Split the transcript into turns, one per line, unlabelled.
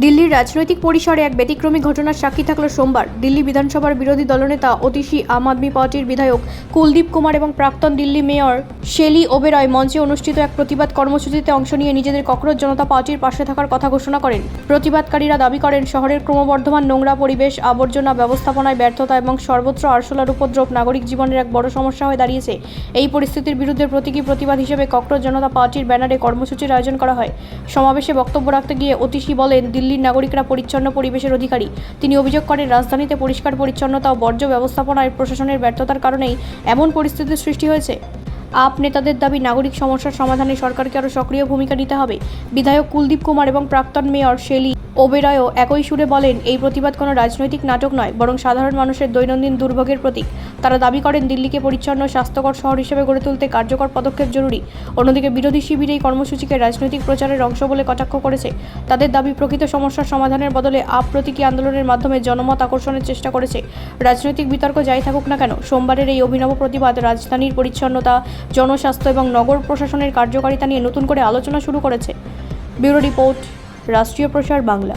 দিল্লির রাজনৈতিক পরিসরে এক ব্যতিক্রমী ঘটনার সাক্ষী থাকল সোমবার। দিল্লি বিধানসভার বিরোধী দলনেতা অতিশী আম আদমি পার্টির বিধায়ক কুলদীপ কুমার এবং প্রাক্তন দিল্লি মেয়র শেলি ওবেরয় মঞ্চে অনুষ্ঠিত এক প্রতিবাদ কর্মসূচিতে অংশ নিয়ে নিজেদের ককরোচ জনতা পার্টির পাশে থাকার কথা ঘোষণা করেন। প্রতিবাদকারীরা দাবি করেন, শহরের ক্রমবর্ধমান নোংরা পরিবেশ, আবর্জনা ব্যবস্থাপনায় ব্যর্থতা এবং সর্বত্র আরশোলার উপদ্রব নাগরিক জীবনের এক বড় সমস্যা হয়ে দাঁড়িয়েছে। এই পরিস্থিতির বিরুদ্ধে প্রতীকী প্রতিবাদ হিসেবে ককরোচ জনতা পার্টির ব্যানারে কর্মসূচির আয়োজন করা হয়। সমাবেশে বক্তব্য রাখতে গিয়ে অতিশী বলেন, দিল্লির নাগরিকরা পরিচ্ছন্ন পরিবেশের অধিকারী। তিনি অভিযোগ করেন, রাজধানীতে পরিষ্কার পরিচ্ছন্নতা ও বর্জ্য ব্যবস্থাপনায় প্রশাসনের ব্যর্থতার কারণেই এমন পরিস্থিতির সৃষ্টি হয়েছে। আপ নেতাদের দাবি, নাগরিক সমস্যার সমাধানে সরকারকে আরও সক্রিয় ভূমিকা নিতে হবে। বিধায়ক কুলদীপ কুমার এবং প্রাক্তন মেয়র শেলি ওবেরয়ও একই সুরে বলেন, এই প্রতিবাদ কোনো রাজনৈতিক নাটক নয়, বরং সাধারণ মানুষের দৈনন্দিন দুর্ভোগের প্রতীক। তারা দাবি করেন, দিল্লিকে পরিচ্ছন্ন স্বাস্থ্যকর শহর হিসেবে গড়ে তুলতে কার্যকর পদক্ষেপ জরুরি। অন্যদিকে বিরোধী শিবির এই কর্মসূচিকে রাজনৈতিক প্রচারের অংশ বলে কটাক্ষ করেছে। তাদের দাবি, প্রকৃত সমস্যার সমাধানের বদলে আপ প্রতীকী আন্দোলনের মাধ্যমে জনমত আকর্ষণের চেষ্টা করেছে। রাজনৈতিক বিতর্ক যাই থাকুক না কেন, সোমবারের এই অভিনব প্রতিবাদ রাজধানীর পরিচ্ছন্নতা, জনস্বাস্থ্য এবং নগর প্রশাসনের কার্যকারিতা নিয়ে নতুন করে আলোচনা শুরু করেছে। ব্যুরো রিপোর্ট, রাষ্ট্রীয় প্রসার বাংলা।